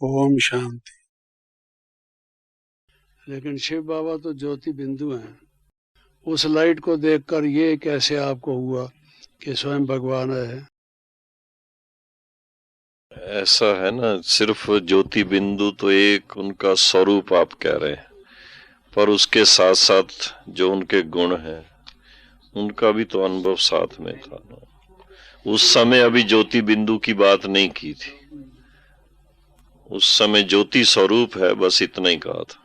ओम शांति। लेकिन शिव बाबा तो ज्योति बिंदु हैं। उस लाइट को देखकर ये कैसे आपको हुआ कि स्वयं भगवान है? ऐसा है ना, सिर्फ ज्योति बिंदु तो एक उनका स्वरूप आप कह रहे हैं, पर उसके साथ साथ जो उनके गुण हैं उनका भी तो अनुभव साथ में था ना। उस समय अभी ज्योति बिंदु की बात नहीं की थी, उस समय ज्योति स्वरूप है, बस इतना ही कहा था।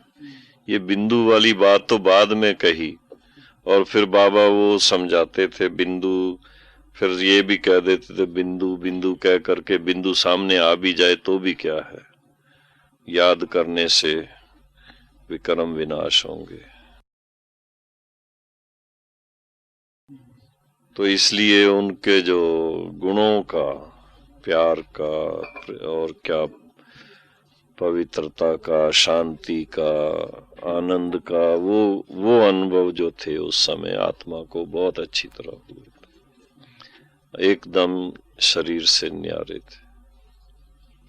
ये बिंदु वाली बात तो बाद में कही, और फिर बाबा वो समझाते थे बिंदु, फिर ये भी कह देते थे बिंदु बिंदु कह करके बिंदु सामने आ भी जाए तो भी क्या है, याद करने से विक्रम विनाश होंगे। तो इसलिए उनके जो गुणों का, प्यार का और क्या पवित्रता का, शांति का, आनंद का, वो अनुभव जो थे उस समय आत्मा को बहुत अच्छी तरह हुए, एकदम शरीर से न्यारे थे।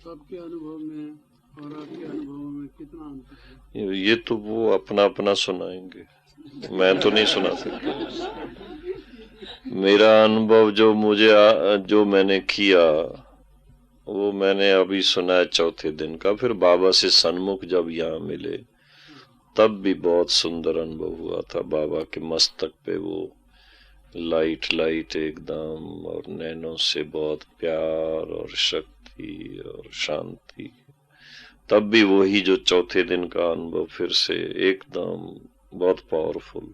सबके अनुभव में और आपके अनुभव में कितना अंतर है? ये तो वो अपना अपना सुनाएंगे, मैं तो नहीं सुना सकता। मेरा अनुभव जो मैंने किया वो मैंने अभी सुना है चौथे दिन का। फिर बाबा से सन्मुख जब यहाँ मिले तब भी बहुत सुंदर अनुभव हुआ था। बाबा के मस्तक पे वो लाइट लाइट एकदम, और नैनों से बहुत प्यार और शक्ति और शांति। तब भी वही जो चौथे दिन का अनुभव फिर से एकदम बहुत पावरफुल।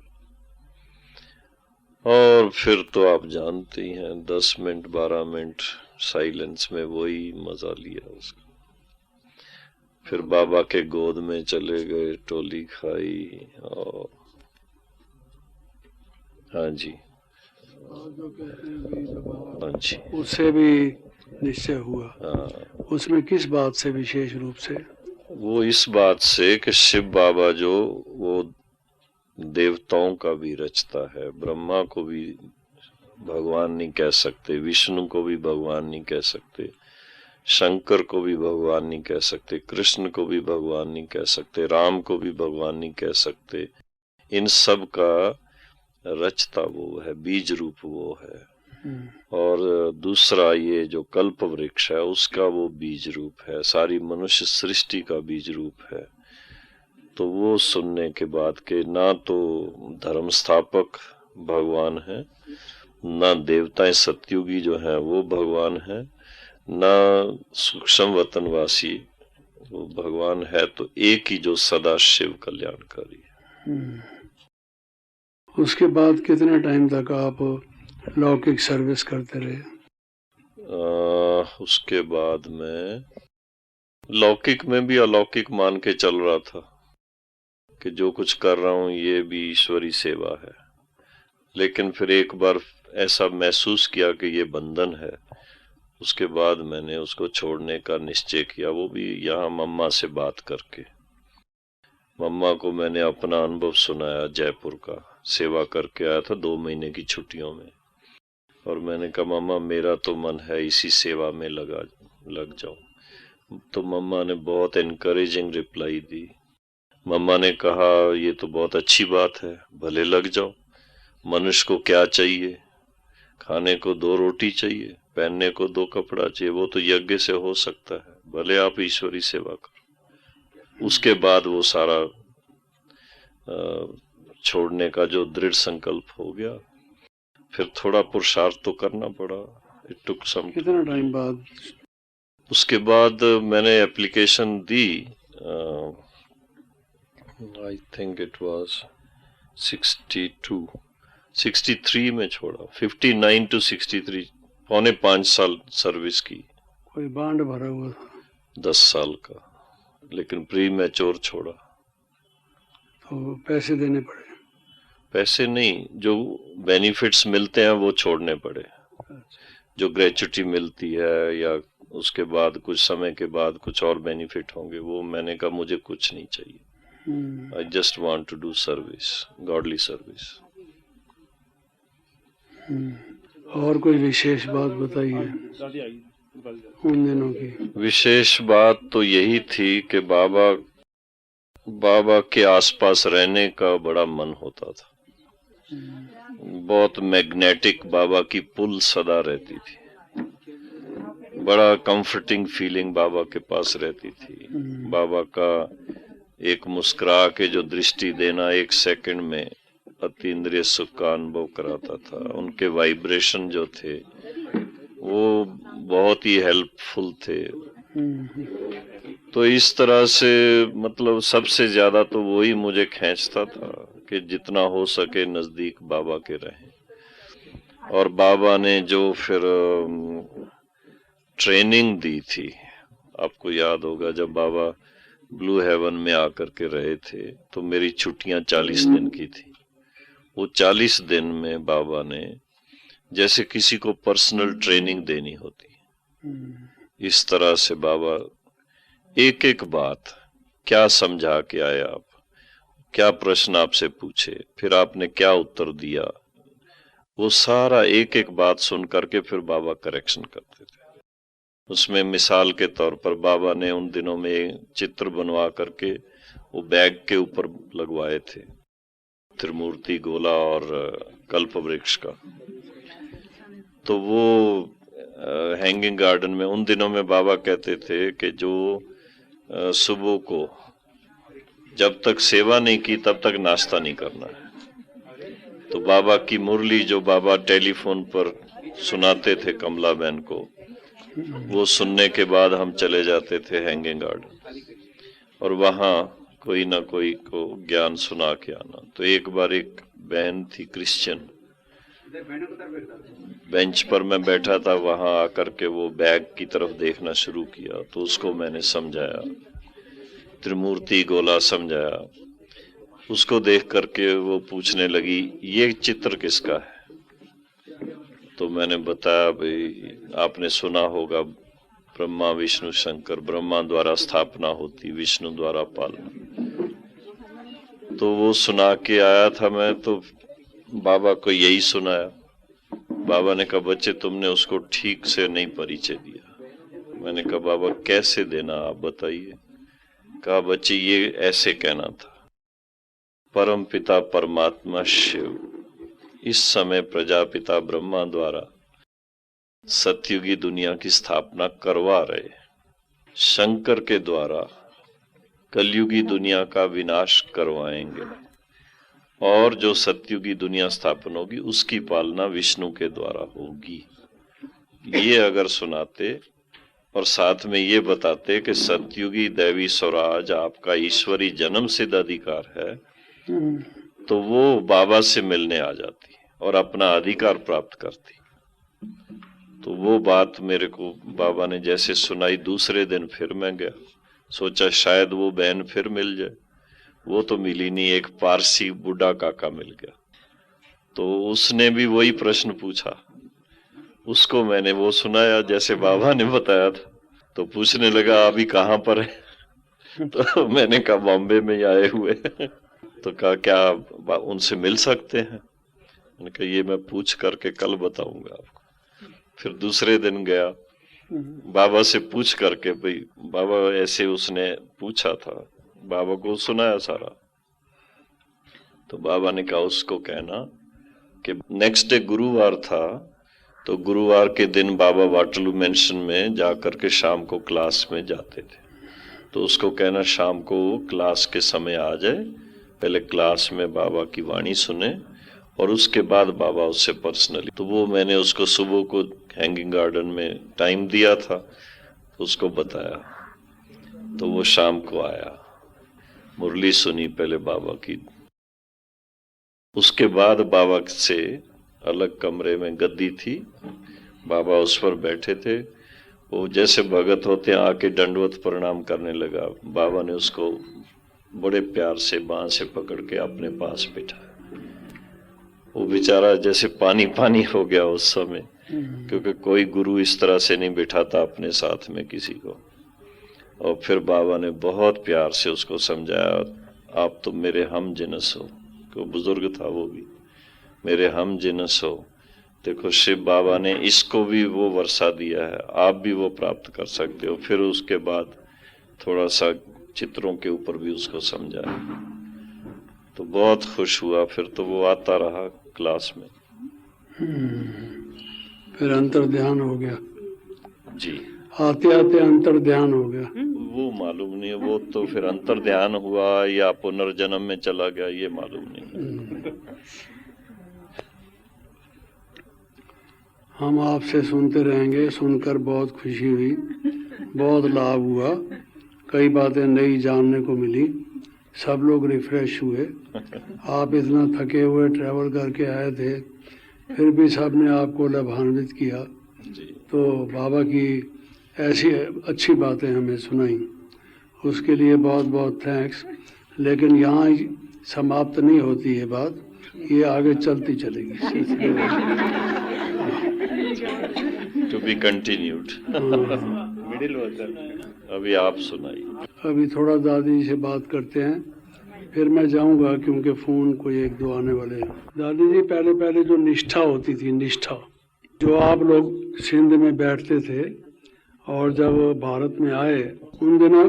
और फिर तो आप जानते ही हैं, 10 मिनट 12 मिनट साइलेंस में वही मजा लिया उसका। फिर बाबा के गोद में चले गए, टोली खाई। और हाँ जी, जो कहते हैं भी तो बाबा, हाँ जी, उससे भी निश्चय हुआ। हाँ। उसमें किस बात से विशेष रूप से? वो इस बात से कि शिव बाबा जो वो देवताओं का भी रचता है, ब्रह्मा को भी भगवान नहीं कह सकते, विष्णु को भी भगवान नहीं कह सकते, शंकर को भी भगवान नहीं कह सकते, कृष्ण को भी भगवान नहीं कह सकते, राम को भी भगवान नहीं कह सकते। इन सब का रचता वो है, बीज रूप वो है। और दूसरा ये जो कल्प वृक्ष है उसका वो बीज रूप है, सारी मनुष्य सृष्टि का बीज रूप है। तो वो सुनने के बाद के ना तो धर्म स्थापक भगवान है, ना देवताएं सतयुगी जो हैं वो भगवान है, ना सूक्ष्म वतनवासी वो भगवान है, तो एक ही जो सदा शिव कल्याणकारी है। उसके बाद कितने टाइम तक आप लौकिक सर्विस करते रहे? उसके बाद में लौकिक में भी अलौकिक मान के चल रहा था कि जो कुछ कर रहा हूं ये भी ईश्वरी सेवा है। लेकिन फिर एक बार ऐसा महसूस किया कि ये बंधन है। उसके बाद मैंने उसको छोड़ने का निश्चय किया, वो भी यहाँ मम्मा से बात करके। मम्मा को मैंने अपना अनुभव सुनाया, जयपुर का सेवा करके आया था 2 महीने की छुट्टियों में। और मैंने कहा मम्मा मेरा तो मन है इसी सेवा में लग जाऊं। तो मम्मा ने बहुत एनकरेजिंग रिप्लाई दी। मम्मा ने कहा ये तो बहुत अच्छी बात है, भले लग जाओ। मनुष्य को क्या चाहिए? खाने को 2 रोटी चाहिए, पहनने को 2 कपड़ा चाहिए, वो तो यज्ञ से हो सकता है, भले आप ईश्वरी सेवा करो। उसके बाद वो सारा छोड़ने का जो दृढ़ संकल्प हो गया। फिर थोड़ा पुरुषार्थ तो करना पड़ा। इट टुक सम। कितना टाइम बाद? उसके बाद मैंने application the, I think it was 63 में छोड़ा। 59 to 63, 4.5 साल सर्विस की। कोई बांड भरा हुआ था? 10 साल का, लेकिन प्री मैच्योर छोड़ा। तो पैसे देने पड़े? पैसे नहीं, जो बेनिफिट्स मिलते हैं वो छोड़ने पड़े। जो ग्रेच्युटी मिलती है या उसके बाद कुछ समय के बाद कुछ और बेनिफिट होंगे, वो मैंने कहा मुझे कुछ नहीं चाहिए। I just want to do service, godly service. और कोई विशेष बात बताइए। उन दिनों की? विशेष बात तो यही थी कि बाबा के आसपास रहने का बड़ा मन होता था। बहुत मैग्नेटिक बाबा की पुल सदा रहती थी। बड़ा कंफर्टिंग फीलिंग बाबा के पास रहती थी। बाबा का एक मुस्कुरा के जो दृष्टि देना 1 सेकंड में अतीन्द्रिय सुख का अनुभव कराता था। उनके वाइब्रेशन जो थे वो बहुत ही हेल्पफुल थे। तो इस तरह से मतलब सबसे ज्यादा तो वही मुझे खींचता था कि जितना हो सके नजदीक बाबा के रहें। और बाबा ने जो फिर ट्रेनिंग दी थी, आपको याद होगा जब बाबा ब्लू हेवन में आकर के रहे थे तो मेरी छुट्टियां 40 दिन की थी। वो 40 दिन में बाबा ने जैसे किसी को पर्सनल ट्रेनिंग देनी होती, इस तरह से बाबा एक एक बात, क्या समझा के आए आप, क्या प्रश्न आपसे पूछे, फिर आपने क्या उत्तर दिया, वो सारा एक एक बात सुन करके फिर बाबा करेक्शन करते थे। उसमें मिसाल के तौर पर बाबा ने उन दिनों में चित्र बनवा करके वो बैग के ऊपर लगवाए थे, त्रिमूर्ति गोला और कल्प वृक्ष का। तो वो हैंगिंग गार्डन में उन दिनों में बाबा कहते थे कि जो सुबह को जब तक सेवा नहीं की तब तक नाश्ता नहीं करना है। तो बाबा की मुरली जो बाबा टेलीफोन पर सुनाते थे कमला बहन को, वो सुनने के बाद हम चले जाते थे हैंगिंग गार्डन और वहां कोई ना कोई को ज्ञान सुना के आना। तो एक बार एक बहन थी क्रिश्चियन, बेंच पर मैं बैठा था, वहां आकर के वो बैग की तरफ देखना शुरू किया। तो उसको मैंने समझाया, त्रिमूर्ति गोला समझाया। उसको देख करके वो पूछने लगी ये चित्र किसका है। तो मैंने बताया भाई आपने सुना होगा ब्रह्मा विष्णु शंकर, ब्रह्मा द्वारा स्थापना होती, विष्णु द्वारा पालना। तो वो सुना के आया था मैं, तो बाबा को यही सुनाया। बाबा ने कहा बच्चे तुमने उसको ठीक से नहीं परिचय दिया। मैंने कहा बाबा कैसे देना आप बताइए। कहा बच्चे ये ऐसे कहना था, परम पिता परमात्मा शिव इस समय प्रजापिता ब्रह्मा द्वारा सतयुगी दुनिया की स्थापना करवा रहे, शंकर के द्वारा कलयुगी दुनिया का विनाश करवाएंगे और जो सतयुगी दुनिया स्थापन होगी उसकी पालना विष्णु के द्वारा होगी। ये अगर सुनाते और साथ में ये बताते कि सतयुगी दैवी स्वराज आपका ईश्वरी जन्म सिद्ध अधिकार है, तो वो बाबा से मिलने आ जाती और अपना अधिकार प्राप्त करती। तो वो बात मेरे को बाबा ने जैसे सुनाई, दूसरे दिन फिर मैं गया, सोचा शायद वो बहन फिर मिल जाए। वो तो मिली नहीं, एक पारसी बूढ़ा काका मिल गया। तो उसने भी वही प्रश्न पूछा, उसको मैंने वो सुनाया जैसे बाबा ने बताया था। तो पूछने लगा अभी कहाँ पर है। तो मैंने कहा बॉम्बे में आए हुए। तो कहा क्या उनसे मिल सकते हैं। मैंने कहा ये मैं पूछ करके कल बताऊंगा आपको। फिर दूसरे दिन गया, बाबा से पूछ करके, भाई बाबा ऐसे उसने पूछा था, बाबा को सुनाया सारा। तो बाबा ने कहा उसको कहना कि नेक्स्ट डे गुरुवार था, तो गुरुवार के दिन बाबा वाटरलू मेंशन में जाकर के शाम को क्लास में जाते थे। तो उसको कहना शाम को क्लास के समय आ जाए, पहले क्लास में बाबा की वाणी सुने और उसके बाद बाबा उससे पर्सनली। तो वो मैंने उसको सुबह को हैंगिंग गार्डन में टाइम दिया था, तो उसको बताया। तो वो शाम को आया, मुरली सुनी पहले बाबा की, उसके बाद बाबा से अलग कमरे में गद्दी थी, बाबा उस पर बैठे थे। वो जैसे भगत होते हैं आके दंडवत प्रणाम करने लगा। बाबा ने उसको बड़े प्यार से बांह से पकड़ के अपने पास बिठाया। वो बेचारा जैसे पानी पानी हो गया उस समय, क्योंकि कोई गुरु इस तरह से नहीं बिठाता अपने साथ में किसी को। और फिर बाबा ने बहुत प्यार से उसको समझाया, आप तो मेरे हम जिनस हो, को बुजुर्ग था वो भी, मेरे हम जिनस हो, देखो शिव बाबा ने इसको भी वो वर्षा दिया है, आप भी वो प्राप्त कर सकते हो। फिर उसके बाद थोड़ा सा चित्रों के ऊपर भी उसको समझा, तो बहुत खुश हुआ। फिर तो वो आता रहा क्लास में। फिर अंतर ध्यान हो गया जी, आते आते अंतर ध्यान हो गया। वो मालूम नहीं है, वो तो फिर अंतर ध्यान हुआ या पुनर्जन्म में चला गया, ये मालूम नहीं। हम आपसे सुनते रहेंगे, सुनकर बहुत खुशी हुई, बहुत लाभ हुआ, कई बातें नई जानने को मिली, सब लोग रिफ्रेश हुए। आप इतना थके हुए ट्रैवल करके आए थे, फिर भी सब ने आपको लाभान्वित किया। तो बाबा की ऐसी अच्छी बातें हमें सुनाई, उसके लिए बहुत बहुत थैंक्स। लेकिन यहाँ समाप्त नहीं होती ये बात, ये आगे चलती चलेगी। To be continued. Middle version अभी आप सुनाइए। अभी थोड़ा दादी से बात करते हैं, फिर मैं जाऊंगा क्योंकि फोन कोई एक दो आने वाले हैं। दादी जी, पहले पहले जो निष्ठा होती थी, निष्ठा, जो आप लोग सिंध में बैठते थे और जब भारत में आए, उन दिनों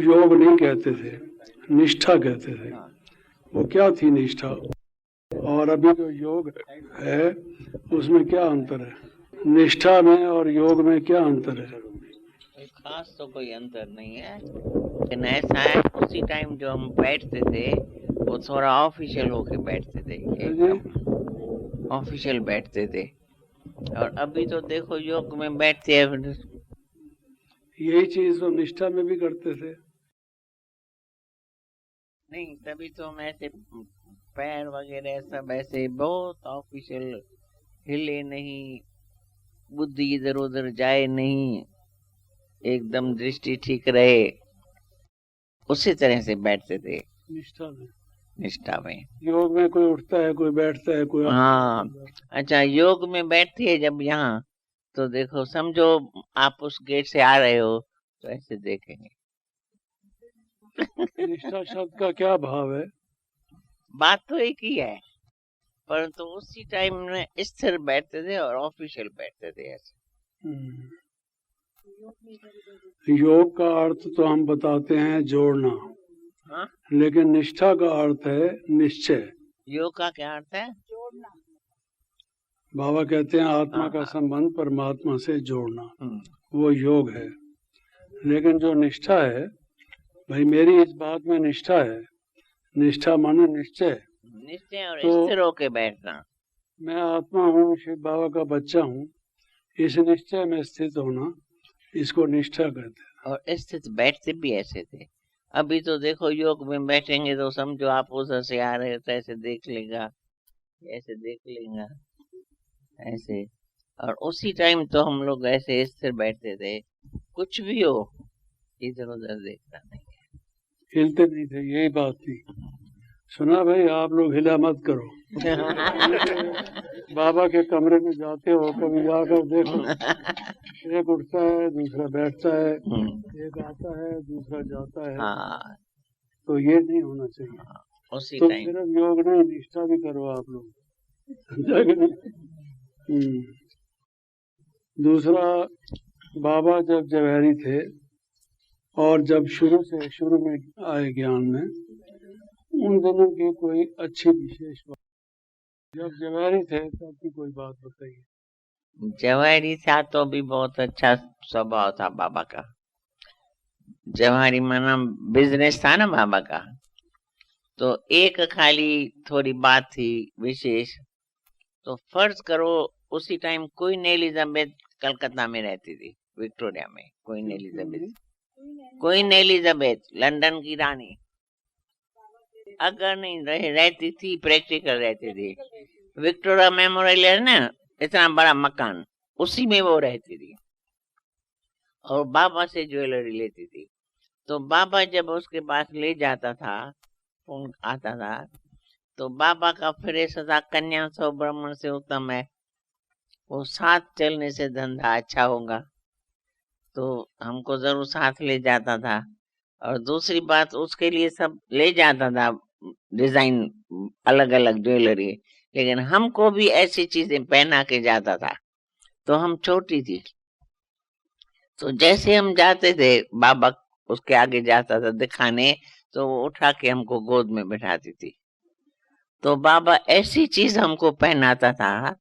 योग नहीं कहते थे, निष्ठा कहते थे। वो क्या थी निष्ठा, और अभी जो योग है उसमें क्या अंतर है? निष्ठा में और योग में क्या अंतर है? खास तो कोई अंतर नहीं है, लेकिन ऐसा है उसी टाइम जो हम बैठते थे वो थोड़ा ऑफिशियल होके बैठते थे, एकदम ऑफिशियल बैठते थे। और अभी तो देखो योग में बैठते हैं, यही चीज तो निष्ठा में भी करते थे। नहीं, तभी तो हम ऐसे पैर वगैरह सब ऐसे बहुत ऑफिशियल, हिले नहीं, बुद्धि इधर उधर जाए नहीं, एकदम दृष्टि ठीक रहे, उसी तरह से बैठते थे निष्ठा में। निष्ठा में। योग में कोई उठता है, कोई बैठता है, कोई हाँ, अच्छा, योग में बैठती है जब यहाँ, तो देखो समझो आप उस गेट से आ रहे हो तो ऐसे देखेंगे। निष्ठा शब्द का क्या भाव है? बात तो एक ही है, परंतु उसी टाइम में स्थिर बैठते थे और ऑफिशियल बैठते थे ऐसे। योग का अर्थ तो हम बताते हैं जोड़ना, हाँ? लेकिन निष्ठा का अर्थ है निश्चय। योग का क्या अर्थ है? बाबा कहते हैं आत्मा का संबंध परमात्मा से जोड़ना, वो योग है। लेकिन जो निष्ठा है, भाई मेरी इस बात में निष्ठा है, निष्ठा माने निश्चय, निश्चय और तो स्थिर होके बैठना। मैं आत्मा हूँ, शिव बाबा का बच्चा हूँ, इस निश्चय में स्थित होना, इसको निष्ठा कहते हैं। और स्थित बैठते भी ऐसे थे। अभी तो देखो योग में बैठेंगे तो समझो आप उधर से आ रहे हो तो ऐसे देख लेगा, ऐसे देख लेगा, ऐसे। और उसी टाइम तो हम लोग ऐसे स्थिर बैठते थे, कुछ भी हो इधर उधर देखता नहीं, हिलते नहीं थे, यही बात थी। सुना भाई, आप लोग हिला मत करो। बाबा के कमरे में जाते हो, कभी जाकर देखो, एक उठता है, दूसरा बैठता है, एक आता है, दूसरा जाता है। हाँ, तो ये नहीं होना चाहिए। उसी तो टाइम सिर्फ योग नहीं, निष्ठा भी करो आप लोग, समझा कि नहीं? दूसरा, बाबा जब जवाहरी थे और जब शुरू में आए ज्ञान में, उन दिनों की कोई अच्छी विशेष बात, जब जवाहरी थे तब की कोई बात बताइए। जवाहरी था तो भी बहुत अच्छा स्वभाव था बाबा का। जवाहरी माना बिजनेस था ना बाबा का, तो एक खाली थोड़ी बात थी विशेष। तो फर्ज करो उसी टाइम क्वीन एलिजाबेथ कलकत्ता में रहती थी, विक्टोरिया में। क्वीन एलिजाबेथ लंदन की रानी, अगर नहीं रहती थी, प्रैक्टिकल रहती थी। विक्टोरिया मेमोरियल है ना, इतना बड़ा मकान, उसी में वो रहती थी और बाबा से ज्वेलरी लेती थी। तो बाबा जब उसके पास ले जाता था, फोन आता था, तो बाबा का फ्रेश था, कन्या सौ ब्राह्मण से उत्तम है, वो साथ चलने से धंधा अच्छा होगा, तो हमको जरूर साथ ले जाता था। और दूसरी बात, उसके लिए सब ले जाता था डिजाइन, अलग अलग ज्वेलरी, लेकिन हमको भी ऐसी चीजें पहना के जाता था। तो हम छोटी थी, तो जैसे हम जाते थे, बाबा उसके आगे जाता था दिखाने, तो वो उठा के हमको गोद में बिठाती थी। तो बाबा ऐसी चीज हमको पहनाता था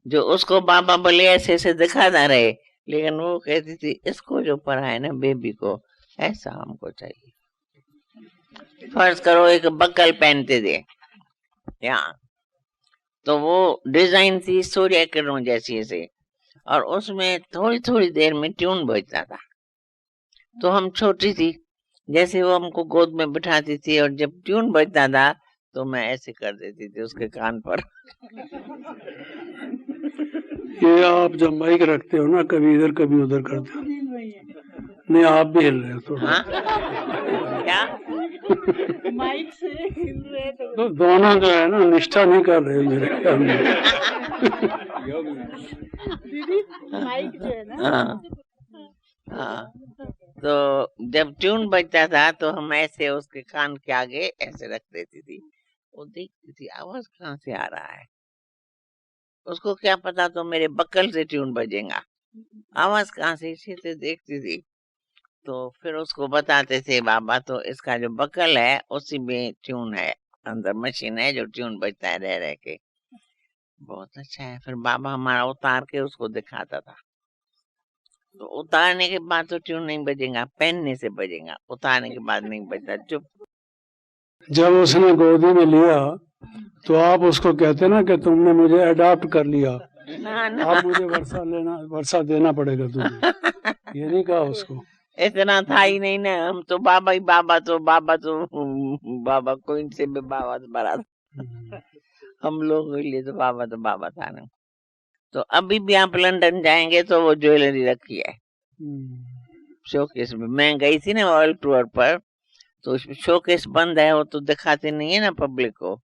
जो उसको बाबा बोले ऐसे ऐसे दिखाता रहे, लेकिन वो कहती थी इसको जो पढ़ा है ना बेबी को, ऐसा हमको चाहिए। फर्ज करो एक बक्कल पहनते थे यहाँ, तो वो डिजाइन थी सूर्य किरणों जैसी ऐसे, और उसमें थोड़ी थोड़ी देर में ट्यून बजता था। तो हम छोटी थी, जैसे वो हमको गोद में बिठाती थी और जब ट्यून बजता था तो मैं ऐसे कर देती थी उसके कान पर। ये आप जब माइक रखते हो ना, कभी इधर कभी उधर करते हो। नहीं, आप भी हिल रहे हो थोड़ा। हाँ? क्या माइक से हिल रहे तो दोनों जो है ना निष्ठा नहीं कर रहे मेरे ख्याल में। दीदी माइक जो है ना। हाँ, हाँ। तो जब ट्यून बजता था तो हम ऐसे उसके कान के आगे ऐसे रख देती थी। वो देखती थी आवाज कहाँ से आ रहा है, उसको क्या पता तो मेरे बक्कल से ट्यून बजेगा, आवाज कहाँ से, इसी से देखती थी। तो फिर उसको बताते थे बाबा, तो इसका जो बक्कल है उसी में ट्यून है, अंदर मशीन है जो ट्यून बजता है रह रह के। बहुत अच्छा है। फिर बाबा हमारा उतार के उसको दिखाता था। तो उतारने के बाद तो ट्यून नहीं बजेगा, पहनने से बजेगा, उतारने के बाद नहीं बजता, चुप। जब उसने गोदी में लिया तो आप उसको कहते ना कि तुमने मुझे अडॉप्ट कर लिया, ना ना, आप मुझे वर्षा देना पड़ेगा तुम्हें, ये नहीं कहा उसको? इतना था ही नहीं ना, हम तो बाबा ही बाबा, तो बाबा को इनसे भी बाबा तो बड़ा था। हम लोग के लिए तो बाबा था ना। तो अभी भी आप लंदन जाएंगे तो वो ज्वेलरी रखी है शोकेस में। मैं गई थी ना वर्ल्ड टूर पर, तो शोकेस बंद है, वो तो दिखाते नहीं है ना पब्लिक को।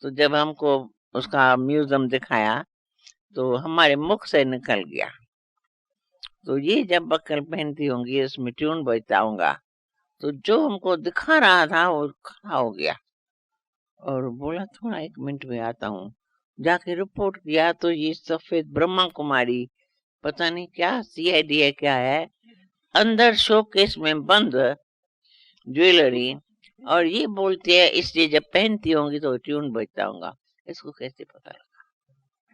तो जब हमको उसका म्यूजियम दिखाया तो हमारे मुख से निकल गया। तो ये जब बक्कल पहनती होंगी, इसमें ट्यून बजता होगा, तो जो हमको दिखा रहा था वो खड़ा हो गया और बोला थोड़ा 1 मिनट में आता हूँ। जाके रिपोर्ट किया तो ये सफेद ब्रह्मा कुमारी, पता नहीं क्या सीआईडी है क्या है, अंदर शोकेस में बंद ज्वेलरी, और ये बोलती है इसलिए जब पहनती होंगी तो ट्यून बजता होगा। इसको कैसे पता लगा?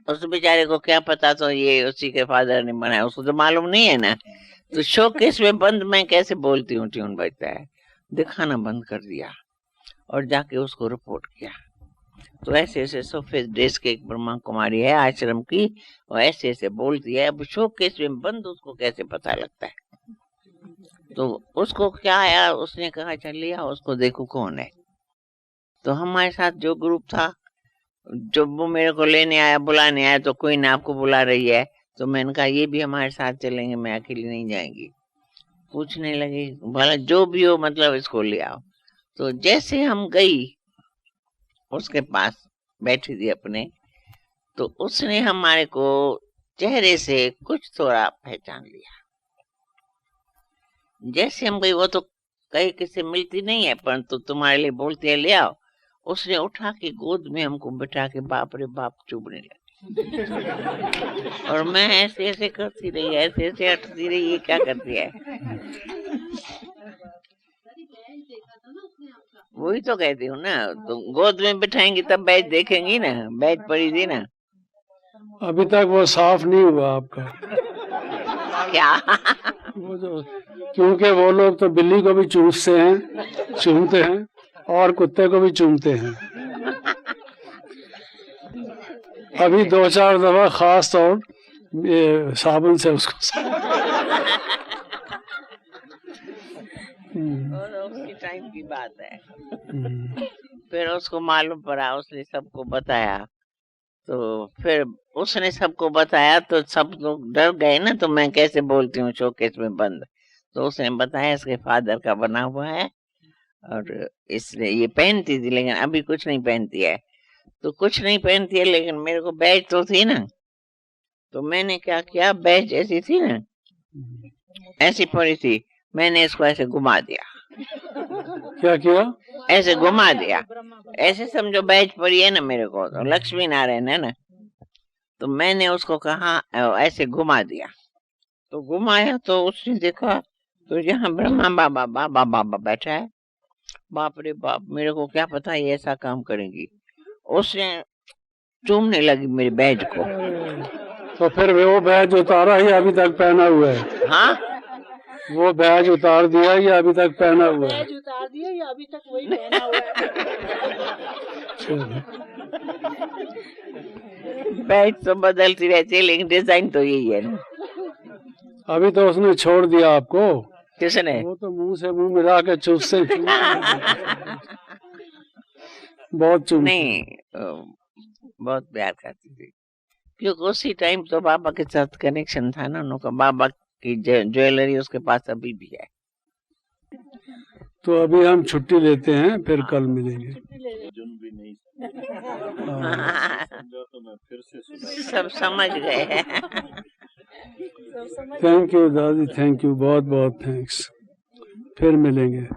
उस बेचारे को क्या पता, तो ये उसी के फादर ने बनाया, उसको तो मालूम नहीं है ना। तो शोकेस में बंद मैं कैसे बोलती हूँ ट्यून बजता है? दिखाना बंद कर दिया और जाके उसको रिपोर्ट किया। तो ऐसे ऐसे सफेद ड्रेस के एक ब्रह्मा कुमारी है आश्रम की, और ऐसे ऐसे बोलती है। अब शोकेस में बंद उसको कैसे पता लगता है? तो उसको क्या आया, उसने कहा चल लिया उसको, देखो कौन है। तो हमारे साथ जो ग्रुप था, जब वो मेरे को लेने आया, बुलाने आया, तो कोई ना आपको बुला रही है, तो मैंने कहा ये भी हमारे साथ चलेंगे, मैं अकेली नहीं जाएंगी। पूछने लगी भला जो भी हो, मतलब इसको ले आओ। तो जैसे हम गई उसके पास बैठी थी अपने, तो उसने हमारे को चेहरे से कुछ थोड़ा पहचान लिया। जैसे हम गई, वो तो कहीं किसी मिलती नहीं है, परंतु तुम्हारे लिए बोलती है ले आओ। उसने उठा के गोद में हमको बिठा के बाप रे बाप चुभने लगी। और मैं ऐसे ऐसे करती रही, ऐसे ऐसे हटती रही, ये क्या करती है? वही तो कहती हूँ ना, तो गोद में बिठाएंगी तब बैच देखेंगी ना, बैच पड़ी थी ना। अभी तक वो साफ नहीं हुआ आपका। क्या? वो जो, क्योंकि वो लोग तो बिल्ली को भी चूमते हैं और कुत्ते को भी चूमते हैं। अभी 2-4 दफा खास तौर साबुन से उसको उसी टाइम की बात है। फिर उसको मालूम पड़ा, उसने सबको बताया। तो फिर उसने सबको बताया तो सब लोग डर गए ना, तो मैं कैसे बोलती हूँ शोकेस में बंद। तो उसने बताया इसके फादर का बना हुआ है और इसलिए ये पहनती थी, लेकिन अभी कुछ नहीं पहनती है। तो कुछ नहीं पहनती है, लेकिन मेरे को बैच तो थी ना, तो मैंने क्या किया, बैच ऐसी थी ना, ऐसी पड़ी थी, मैंने इसको ऐसे घुमा दिया क्या किया? ऐसे घुमा दिया, ऐसे समझो बैच पड़ी है ना मेरे को, तो लक्ष्मी नारायण है ना, तो मैंने उसको कहा ऐसे घुमा दिया, तो घुमाया तो उसने देखा तो यहाँ ब्रह्मा बाबा बाबा बाबा बैठा है। बाप रे बाप, मेरे को क्या पता ये ऐसा काम करेंगी। उसने चूमने लगी मेरे बैज को। तो फिर वो बैज उतारा ही अभी तक पहना हुआ है? हाँ, वो बैज उतार दिया या अभी तक पहना हुआ है? बैज उतार दिया या अभी तक वही पहना हुआ है? बैज तो बदलती रहती है लेकिन डिजाइन तो यही है ना। अभी तो उसने छोड़ दिया आपको? किसने? वो तो मुंह से मुंह मिला के चुप से बहुत चुप। नहीं, बहुत प्यार करती थी, क्योंकि उसी टाइम तो बाबा के साथ कनेक्शन था ना उनका। बाबा की ज्वेलरी उसके पास अभी भी है। तो अभी हम छुट्टी लेते हैं, फिर कल मिलेंगे। सब समझ गए हैं। थैंक यू दादी, थैंक यू, बहुत बहुत थैंक्स। फिर मिलेंगे।